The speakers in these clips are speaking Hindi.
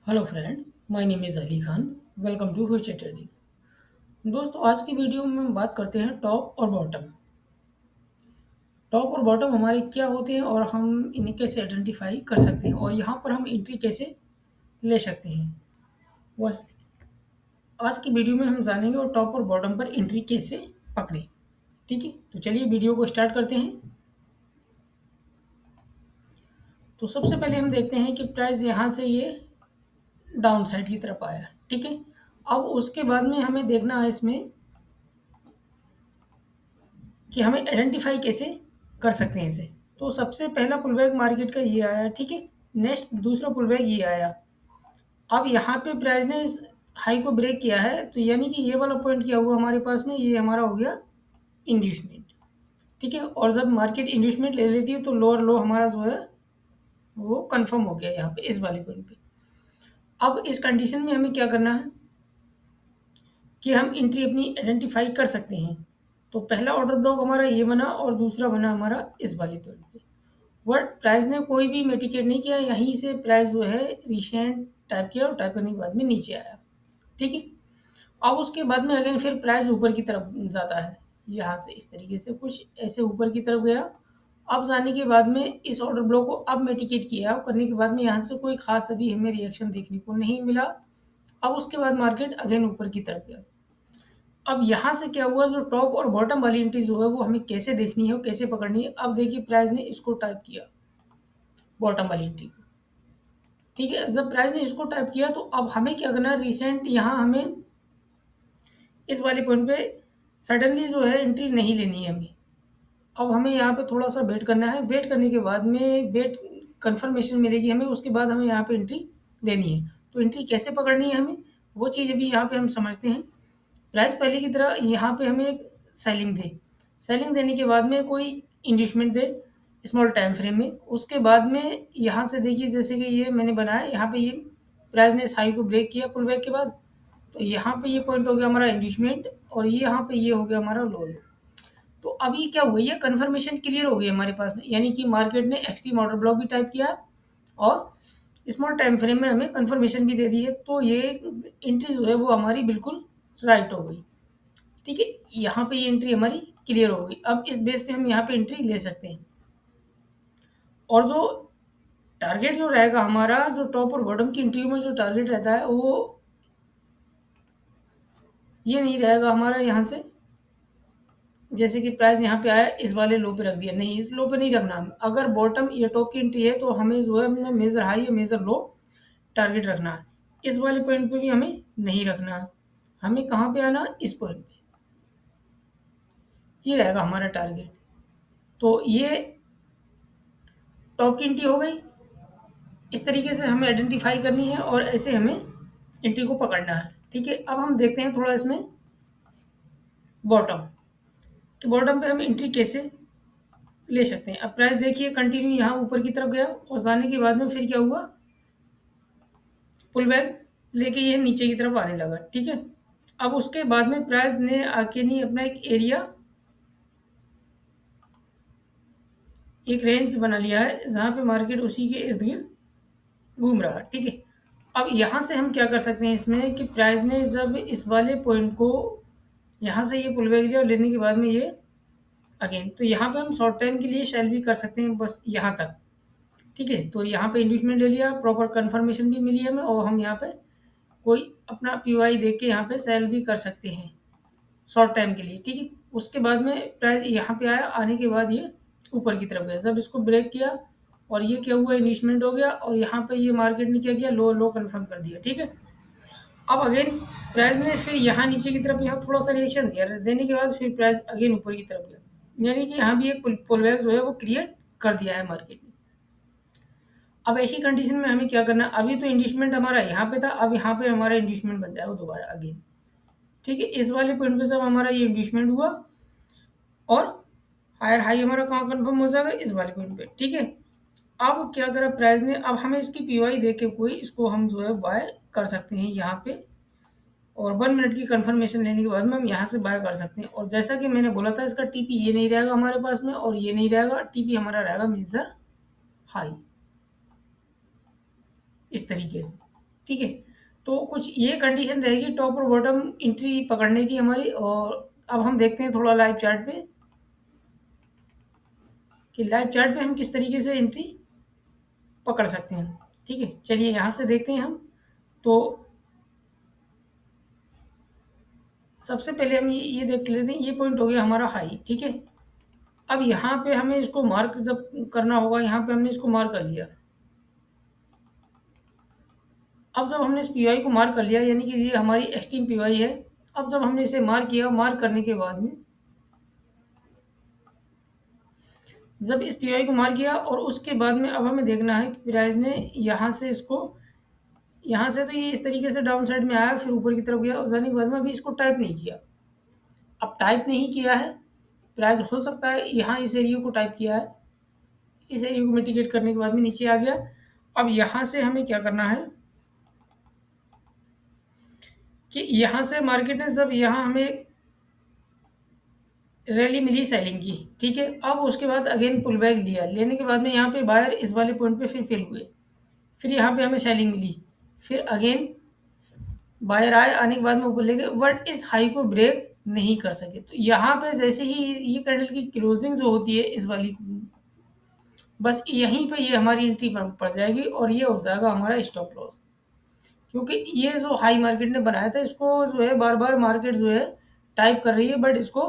Hello friend, my name is Ali Khan. Welcome to future trading. दोस्तों, आज की वीडियो में हम बात करते हैं टॉप और बॉटम। टॉप और बॉटम हमारे क्या होते हैं और हम इन्हें कैसे आइडेंटिफाई कर सकते हैं और यहाँ पर हम एंट्री कैसे ले सकते हैं। बस आज की वीडियो में हम जानेंगे और टॉप और बॉटम पर एंट्री कैसे पकड़े। ठीक है, तो चलिए वीडियो को स्टार्ट करते हैं। तो सबसे पहले हम देखते हैं कि प्राइस यहाँ से ये डाउन साइड की तरफ आया। ठीक है, अब उसके बाद में हमें देखना है इसमें कि हमें आइडेंटिफाई कैसे कर सकते हैं इसे। तो सबसे पहला पुलबैक मार्केट का ये आया। ठीक है, नेक्स्ट दूसरा पुलबैक ये आया। अब यहाँ पे प्राइस ने इस हाई को ब्रेक किया है, तो यानी कि ये वाला पॉइंट क्या हुआ हमारे पास में, ये हमारा हो गया इंड्यूसमेंट। ठीक है, और जब मार्केट इंड्यूसमेंट ले लेती है तो लोअर लो हमारा जो है वो कंफर्म हो गया यहाँ पे इस वाले पॉइंट पे। अब इस कंडीशन में हमें क्या करना है कि हम एंट्री अपनी आइडेंटिफाई कर सकते हैं। तो पहला ऑर्डर ब्लॉक हमारा ये बना और दूसरा बना हमारा इस वाले पॉइंट पे। बट प्राइस ने कोई भी मिटिगेट नहीं किया, यहीं से प्राइस जो है रिसेंट टाइप किया और टाइप करने के बाद में नीचे आया। ठीक है, अब उसके बाद में अगेन फिर प्राइस ऊपर की तरफ जाता है, यहाँ से इस तरीके से कुछ ऐसे ऊपर की तरफ गया। अब जाने के बाद में इस ऑर्डर ब्लॉक को अब मिटिगेट किया और करने के बाद में यहाँ से कोई खास अभी हमें रिएक्शन देखने को नहीं मिला। अब उसके बाद मार्केट अगेन ऊपर की तरफ गया। अब यहाँ से क्या हुआ, जो टॉप और बॉटम वाली एंट्री जो है वो हमें कैसे देखनी है और कैसे पकड़नी है। अब देखिए प्राइस ने इसको टाइप किया, बॉटम वाली एंट्री को। ठीक है, जब प्राइस ने इसको टाइप किया तो अब हमें क्या करना है, रिसेंट यहाँ हमें इस वाले पॉइंट पे सडनली जो है एंट्री नहीं लेनी है हमें। अब हमें यहाँ पे थोड़ा सा वेट करना है। वेट करने के बाद में वेट कंफर्मेशन मिलेगी हमें, उसके बाद हमें यहाँ पे एंट्री लेनी है। तो एंट्री कैसे पकड़नी है हमें, वो चीज़ अभी यहाँ पे हम समझते हैं। प्राइस पहले की तरह यहाँ पे हमें एक सेलिंग दे, सेलिंग देने के बाद में कोई इंड्यूसमेंट दे स्मॉल टाइम फ्रेम में। उसके बाद में यहाँ से देखिए जैसे कि ये मैंने बनाया, यहाँ पे ये प्राइस ने इस हाई को ब्रेक किया पुल बैक के बाद, तो यहाँ पे ये पॉइंट हो गया हमारा इंड्यूसमेंट और ये यहाँ पे ये हो गया हमारा लो लो। तो अभी क्या हुआ, ये कन्फर्मेशन क्लियर हो गई हमारे पास में, यानी कि मार्केट ने एक्सट्रीम ऑर्डर ब्लॉक भी टाइप किया और स्मॉल टाइम फ्रेम में हमें कन्फर्मेशन भी दे दी है। तो ये एंट्री जो है वो हमारी बिल्कुल राइट हो गई। ठीक है, यहाँ पे ये एंट्री हमारी क्लियर हो गई। अब इस बेस पे हम यहाँ पे एंट्री ले सकते हैं। और जो टारगेट जो रहेगा हमारा, जो टॉप और बॉटम की एंट्री में जो टारगेट रहता है वो ये नहीं रहेगा हमारा यहाँ से, जैसे कि प्राइस यहाँ पे आया इस वाले लो पे रख दिया, नहीं इस लो पे नहीं रखना। हम अगर बॉटम या टॉप की एंट्री है तो हमें जो है हमें मेजर हाई या मेजर लो टारगेट रखना है। इस वाले पॉइंट पे भी हमें नहीं रखना है, हमें कहाँ पे आना, इस पॉइंट पे। ये रहेगा हमारा टारगेट। तो ये टॉप की एंट्री हो गई। इस तरीके से हमें आइडेंटिफाई करनी है और ऐसे हमें एंट्री को पकड़ना है। ठीक है, अब हम देखते हैं थोड़ा इसमें बॉटम, कि बॉटम पे हम एंट्री कैसे ले सकते हैं। अब प्राइस देखिए कंटिन्यू यहाँ ऊपर की तरफ गया और जाने के बाद में फिर क्या हुआ, पुल बैक लेके ये नीचे की तरफ आने लगा। ठीक है, अब उसके बाद में प्राइस ने आके नहीं अपना एक एरिया, एक रेंज बना लिया है जहाँ पे मार्केट उसी के इर्द गिर्द घूम रहा है। ठीक है, अब यहाँ से हम क्या कर सकते हैं इसमें कि प्राइस ने जब इस वाले पॉइंट को यहाँ से ये पुल बैक लिया और लेने के बाद में ये अगेन, तो यहाँ पे हम शॉर्ट टाइम के लिए सेल भी कर सकते हैं बस यहाँ तक। ठीक है, तो यहाँ पे इंड्यूसमेंट ले लिया, प्रॉपर कंफर्मेशन भी मिली हमें और हम यहाँ पे कोई अपना पीओआई देख के यहाँ पे सेल भी कर सकते हैं शॉर्ट टाइम के लिए। ठीक है, उसके बाद में प्राइस यहाँ पे आया, आने के बाद ये ऊपर की तरफ गया, जब इसको ब्रेक किया और ये क्या हुआ, इंड्यूसमेंट हो गया और यहाँ पे ये मार्केट ने क्या किया, लो लो कंफर्म कर दिया। ठीक है, अब अगेन प्राइस ने फिर यहाँ नीचे की तरफ यहाँ थोड़ा सा रिएक्शन दिया, देने के बाद फिर प्राइस अगेन ऊपर की तरफ गया, यानी कि यहाँ भी एक पुल बैक जो है वो क्रिएट कर दिया है मार्केट ने। अब ऐसी कंडीशन में हमें क्या करना है, अभी तो इंड्यूसमेंट हमारा यहाँ पे था, अब यहाँ पे हमारा इंड्यूसमेंट बन जाएगा दोबारा अगेन। ठीक है, इस वाले पॉइंट पे जब हमारा ये इंड्यूसमेंट हुआ और हायर हाई हमारा कहाँ कंफर्म हो जाएगा, इस वाले पॉइंट पे। ठीक है, अब क्या करा प्राइस ने, अब हमें इसकी पीओआई देख के कोई इसको हम जो है बाय कर सकते हैं यहाँ पे, और 1 मिनट की कंफर्मेशन लेने के बाद में हम यहाँ से बाय कर सकते हैं। और जैसा कि मैंने बोला था इसका टीपी ये नहीं रहेगा हमारे पास में और ये नहीं रहेगा, टीपी हमारा रहेगा मेजर हाई, इस तरीके से। ठीक है। तो कुछ ये कंडीशन रहेगी टॉप और बॉटम एंट्री पकड़ने की हमारी। और अब हम देखते हैं थोड़ा लाइव चार्ट पे कि लाइव चार्ट पे हम किस तरीके से एंट्री पकड़ सकते हैं। ठीक है, चलिए यहाँ से देखते हैं हम। तो सबसे पहले हम ये देख लेते हैं, ये पॉइंट हो गया हमारा हाई। ठीक है, अब यहाँ पे हमें इसको मार्क जब करना होगा, यहाँ पे हमने इसको मार्क कर लिया। अब जब हमने इस पीवाई को मार्क कर लिया, यानी कि ये हमारी एक्सट्रीम पीवाई है। अब जब हमने इसे मार्क किया, मार्क करने के बाद में जब इस पीवाई को मार्क किया और उसके बाद में अब हमें देखना है कि प्राइस ने यहाँ से इसको, यहाँ से तो ये इस तरीके से डाउन साइड में आया, फिर ऊपर की तरफ गया और जाने के बाद में अभी इसको टाइप नहीं किया। अब टाइप नहीं किया है, प्राइस हो सकता है यहाँ इस एरिया को टाइप किया है, इस एरिया को मिटिगेट करने के बाद में नीचे आ गया। अब यहाँ से हमें क्या करना है कि यहाँ से मार्केट ने जब यहाँ हमें रैली मिली सेलिंग की, ठीक है, अब उसके बाद अगेन पुल बैक लिया, लेने के बाद में यहाँ पे बायर इस वाले पॉइंट पे फिर फेल हुए, फिर यहाँ पे हमें सेलिंग मिली, फिर अगेन बायर आए, आने के बाद में ऊपर ले गए, बट इस हाई को ब्रेक नहीं कर सके। तो यहाँ पे जैसे ही ये कैंडल की क्लोजिंग जो होती है इस वाली, बस यहीं पे ये हमारी एंट्री पड़ जाएगी और ये हो जाएगा हमारा स्टॉप लॉस। क्योंकि ये जो हाई मार्केट ने बनाया था, इसको जो है बार बार मार्केट जो है टाइप कर रही है, बट इसको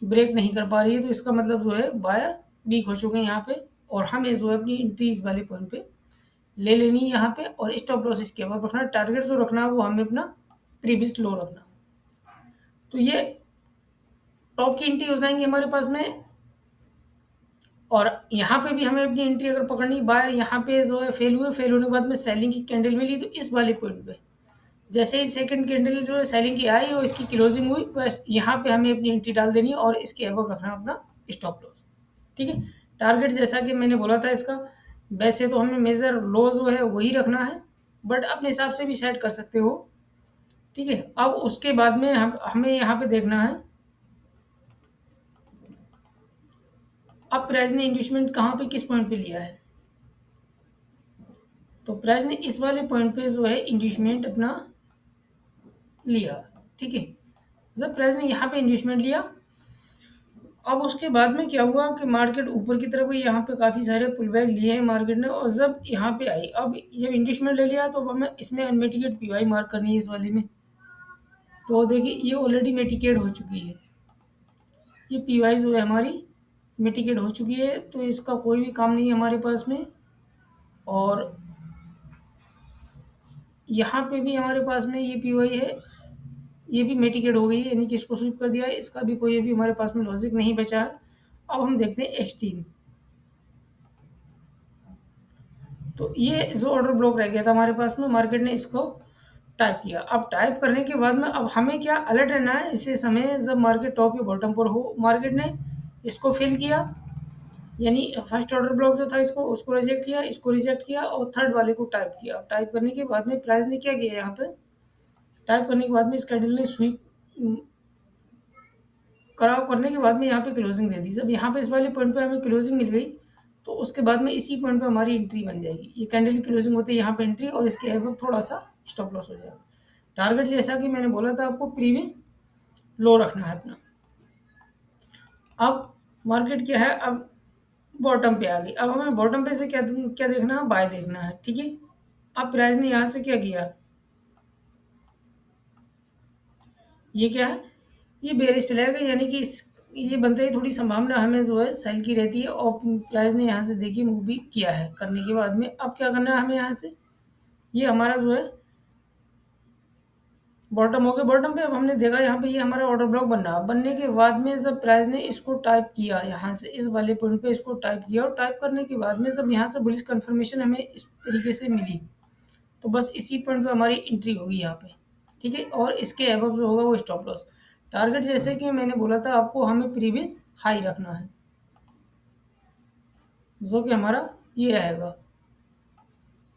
ब्रेक नहीं कर पा रही है। तो इसका मतलब जो है बायर वीक हो चुके हैं यहाँ पे, और हमें जो है अपनी एंट्री इस वाले पॉइंट पे ले लेनी है यहाँ पे, और स्टॉप लॉस इसके बाद रखना, टारगेट जो रखना है वो हमें अपना प्रीवियस लो रखना। तो ये टॉप की एंट्री हो जाएंगी हमारे पास में। और यहाँ पे भी हमें अपनी एंट्री अगर पकड़नी, बायर यहाँ पे जो है फेल हुए, फेल होने के बाद में सेलिंग की कैंडल मिली, तो इस वाले पॉइंट पे जैसे ही सेकंड कैंडल जो है सेलिंग की आई और इसकी क्लोजिंग हुई, बस यहाँ पे हमें अपनी एंट्री डाल देनी है और इसके अबव रखना अपना स्टॉप लॉस। ठीक है, टारगेट जैसा कि मैंने बोला था इसका, वैसे तो हमें मेजर लो जो है वही रखना है, बट अपने हिसाब से भी सेट कर सकते हो। ठीक है, अब उसके बाद में हमें यहाँ पे देखना है अब प्राइस ने इंड्यूसमेंट कहाँ पे किस पॉइंट पे लिया है। तो प्राइस ने इस वाले पॉइंट पे जो है इंड्यूसमेंट अपना लिया। ठीक है, जब प्राइस ने यहाँ पे इंड्यूसमेंट लिया, अब उसके बाद में क्या हुआ कि मार्केट ऊपर की तरफ गई, यहाँ पे काफ़ी सारे पुल बैक लिए हैं मार्केट ने, और जब यहाँ पे आई, अब जब इंड्यूसमेंट ले लिया, तो अब हमें इसमें अनमिटिगेट पीवाई मार्क करनी है इस वाले में। तो देखिए ये ऑलरेडी मिटिगेट हो चुकी है, ये पीवाई जो है हमारी मिटिगेट हो चुकी है, तो इसका कोई भी काम नहीं है हमारे पास में। और यहाँ पे भी हमारे पास में ये पीवाई है, ये भी मिटिगेट हो गई है, यानी कि इसको स्वीप कर दिया है, इसका भी कोई अभी हमारे पास में लॉजिक नहीं बचा है। अब हम देखते हैं एक्सट्रीम। तो ये जो ऑर्डर ब्लॉक रह गया था हमारे पास में, मार्केट ने इसको टाइप किया। अब टाइप करने के बाद में अब हमें क्या अलर्ट रहना है इसे समय, जब मार्केट टॉप या बॉटम पर हो, मार्केट ने इसको फिल किया, यानी फर्स्ट ऑर्डर ब्लॉक जो था इसको, उसको रिजेक्ट किया, इसको रिजेक्ट किया और थर्ड वाले को टाइप किया। टाइप करने के बाद में प्राइस ने क्या किया, यहाँ पे टाइप करने के बाद में इस कैंडल ने स्वीप कराव करने के बाद में यहाँ पे क्लोजिंग दे दी। जब यहाँ पे इस वाले पॉइंट पे हमें क्लोजिंग मिल गई, तो उसके बाद में इसी पॉइंट पे हमारी एंट्री बन जाएगी। ये कैंडल की क्लोजिंग होती है यहाँ पे एंट्री, और इसके अबव थोड़ा सा स्टॉप लॉस हो जाएगा। टारगेट जैसा कि मैंने बोला था आपको, प्रीवियस लो रखना है अपना। अब मार्केट क्या है, अब बॉटम पे आ गई। अब हमें बॉटम पे से क्या क्या देखना है, बाय देखना है। ठीक है, अब प्राइस ने यहाँ से क्या किया, ये क्या है, ये बेरिश पे लगेगा, यानी कि इस ये बनते ही थोड़ी संभावना हमें जो है सेल की रहती है, और प्राइस ने यहाँ से देखिए मूव भी किया है। करने के बाद में अब क्या करना है हमें, यहाँ से ये हमारा जो है बॉटम हो गया। बॉटम पे अब हमने देखा यहाँ पे ये हमारा ऑर्डर ब्लॉक बन रहा, बनने के बाद में जब प्राइस ने इसको टाइप किया, यहाँ से इस वाले पॉइंट पे इसको टाइप किया, और टाइप करने के बाद में जब यहाँ से बुलिश कंफर्मेशन हमें इस तरीके से मिली, तो बस इसी पॉइंट पे हमारी एंट्री होगी यहाँ पे। ठीक है, और इसके अबव जो होगा वो स्टॉप लॉस। टारगेट जैसे कि मैंने बोला था आपको, हमें प्रीवियस हाई रखना है, जो कि हमारा ये रहेगा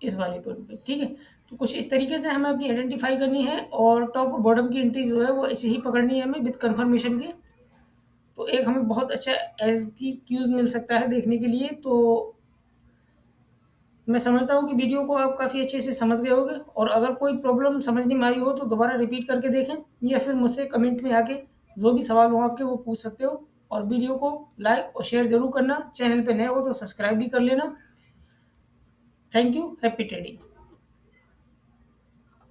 इस वाले पॉइंट पे। ठीक है, तो कुछ इस तरीके से हमें अपनी आइडेंटिफाई करनी है, और टॉप और बॉटम की एंट्री जो है वो ऐसे ही पकड़नी है हमें विद कंफर्मेशन के। तो एक हमें बहुत अच्छा एज की क्यूज मिल सकता है देखने के लिए। तो मैं समझता हूँ कि वीडियो को आप काफ़ी अच्छे से समझ गए होंगे, और अगर कोई प्रॉब्लम समझने में आई हो तो दोबारा रिपीट करके देखें, या फिर मुझसे कमेंट में आके जो भी सवाल हो आपके वो पूछ सकते हो। और वीडियो को लाइक और शेयर ज़रूर करना, चैनल पे नए हो तो सब्सक्राइब भी कर लेना। Thank you, happy trading.